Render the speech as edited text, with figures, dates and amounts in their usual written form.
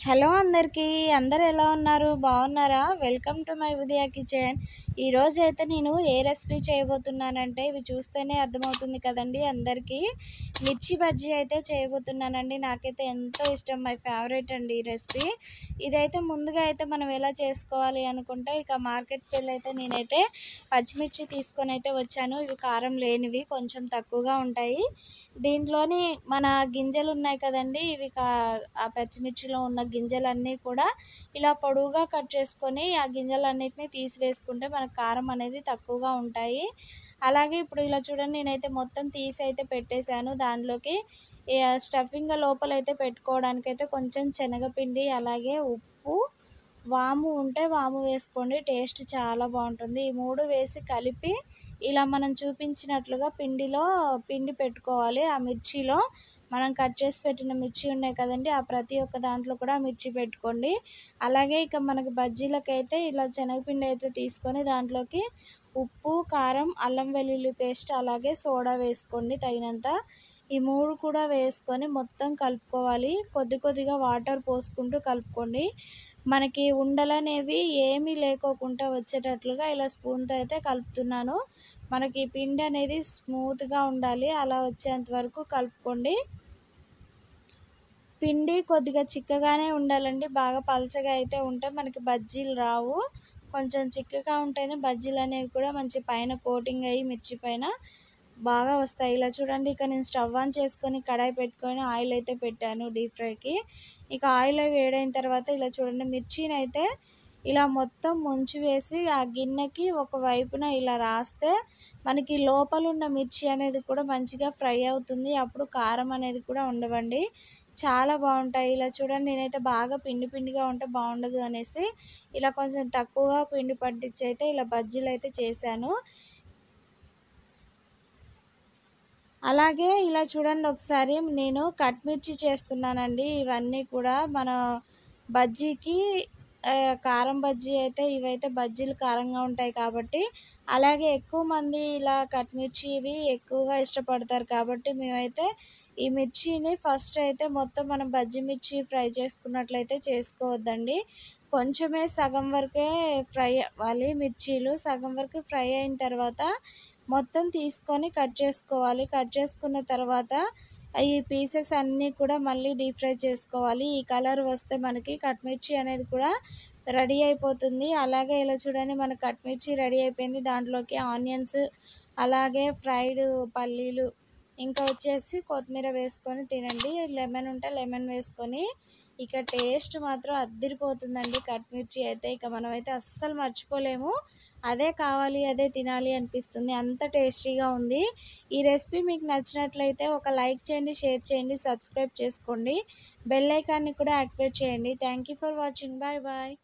Hello అందరికీ. అందరూ ఎలా ఉన్నారు? బాగున్నారా? Welcome to my Udaya kitchen. ఈరోజైతే నేను ఏ రెసిపీ చేయబోతున్నానంటే ఇవి చూస్తేనే అర్థమవుతుంది కదండి అందరికీ. మిర్చి బజ్జీ అయితే చేయబోతున్నానండి. నాకైతే ఎంతో ఇష్టం, మై ఫేవరెట్ అండి ఈ రెసిపీ. ఇదైతే ముందుగా అయితే మనం ఎలా చేసుకోవాలి అనుకుంటే ఇక మార్కెట్కి వెళ్ళి అయితే నేనైతే పచ్చిమిర్చి తీసుకొని అయితే వచ్చాను. ఇవి కారం లేనివి, కొంచెం తక్కువగా ఉంటాయి. దీంట్లోని మన గింజలు ఉన్నాయి కదండి, ఇవి ఆ పచ్చిమిర్చిలో ఉన్న గింజలన్నీ కూడా ఇలా పొడవుగా కట్ చేసుకొని ఆ గింజలన్నిటిని తీసివేసుకుంటే మనకు కారం అనేది తక్కువగా ఉంటాయి. అలాగే ఇప్పుడు ఇలా చూడండి, నేనైతే మొత్తం తీసి అయితే పెట్టేశాను. దానిలోకి స్టఫింగ్ లోపలైతే పెట్టుకోవడానికైతే కొంచెం శనగపిండి, అలాగే ఉప్పు, వాము ఉంటే వాము వేసుకోండి, టేస్ట్ చాలా బాగుంటుంది. ఈ మూడు వేసి కలిపి ఇలా మనం చూపించినట్లుగా పిండి పెట్టుకోవాలి. ఆ మిర్చిలో మనం కట్ చేసి పెట్టిన మిర్చి ఉన్నాయి కదండి, ఆ ప్రతి ఒక్క దాంట్లో కూడా మిర్చి పెట్టుకోండి. అలాగే ఇక మనకి బజ్జీలకైతే ఇలా శనగపిండి అయితే తీసుకొని దాంట్లోకి ఉప్పు, కారం, అల్లం వెల్లుల్లి పేస్ట్, అలాగే సోడా వేసుకోండి తగినంత. ఈ మూడు కూడా వేసుకొని మొత్తం కలుపుకోవాలి. కొద్ది కొద్దిగా వాటర్ పోసుకుంటూ కలుపుకోండి. మనకి ఉండలనేవి ఏమీ లేకోకుండా వచ్చేటట్లుగా ఇలా స్పూన్తో అయితే కలుపుతున్నాను. మనకి పిండి అనేది స్మూత్గా ఉండాలి, అలా వచ్చేంత వరకు కలుపుకోండి. పిండి కొద్దిగా చిక్కగానే ఉండాలండి, బాగా పలచగా అయితే ఉంటే మనకి బజ్జీలు రావు. కొంచెం చిక్కగా ఉంటేనే బజ్జీలు అనేవి కూడా మంచి పైన కోటింగ్ అయ్యి మిర్చి పైన బాగా వస్తాయి. ఇలా చూడండి, ఇక నేను స్టవ్ ఆన్ చేసుకొని కడాయి పెట్టుకొని ఆయిల్ అయితే పెట్టాను డీప్ ఫ్రైకి. ఇక ఆయిల్ వేడైన తర్వాత ఇలా చూడండి, మిర్చిని అయితే ఇలా మొత్తం ముంచి వేసి ఆ గిన్నెకి ఒక వైపున ఇలా రాస్తే మనకి లోపల ఉన్న మిర్చి అనేది కూడా మంచిగా ఫ్రై అవుతుంది. అప్పుడు కారం అనేది కూడా ఉండవండి, చాలా బాగుంటాయి. ఇలా చూడండి, నేనైతే బాగా పిండి పిండిగా ఉంటే బాగుండదు అనేసి ఇలా కొంచెం తక్కువగా పిండి పట్టించి అయితే ఇలా బజ్జీలు అయితే చేశాను. అలాగే ఇలా చూడండి, ఒకసారి నేను కట్ మిర్చి చేస్తున్నానండి. ఇవన్నీ కూడా మన బజ్జీకి కారం బజ్జీ అయితే ఇవైతే బజ్జీలు కారంగా ఉంటాయి కాబట్టి, అలాగే ఎక్కువ మంది ఇలా కట్ మిర్చి ఇవి ఎక్కువగా ఇష్టపడతారు కాబట్టి మేమైతే ఈ మిర్చిని ఫస్ట్ అయితే మొత్తం మనం బజ్జీ మిర్చి ఫ్రై చేసుకున్నట్లయితే చేసుకోవద్దండి. కొంచెమే సగం వరకే ఫ్రై అవ్వాలి మిర్చీలు. సగం వరకు ఫ్రై అయిన తర్వాత మొత్తం తీసుకొని కట్ చేసుకోవాలి. కట్ చేసుకున్న తర్వాత ఈ పీసెస్ అన్నీ కూడా మళ్ళీ డీప్ ఫ్రై చేసుకోవాలి. ఈ కలర్ వస్తే మనకి కట్ మిర్చి అనేది కూడా రెడీ అయిపోతుంది. అలాగే ఇలా చూడండి, మన కట్ మిర్చి రెడీ అయిపోయింది. దాంట్లోకి ఆనియన్స్, అలాగే ఫ్రైడ్ పల్లీలు, ఇంకా వచ్చేసి కొత్తిమీర వేసుకొని తినండి. లెమన్ ఉంటే లెమన్ వేసుకొని ఇక టేస్ట్ మాత్రం అద్దిరిపోతుందండి. కట్ మిర్చి అయితే ఇక మనమైతే అస్సలు మర్చిపోలేము. అదే కావాలి, అదే తినాలి అనిపిస్తుంది, అంత టేస్టీగా ఉంది. ఈ రెసిపీ మీకు నచ్చినట్లయితే ఒక లైక్ చేయండి, షేర్ చేయండి, సబ్స్క్రైబ్ చేసుకోండి, బెల్ ఐకాన్ని కూడా యాక్టివేట్ చేయండి. Thank you for watching. Bye bye.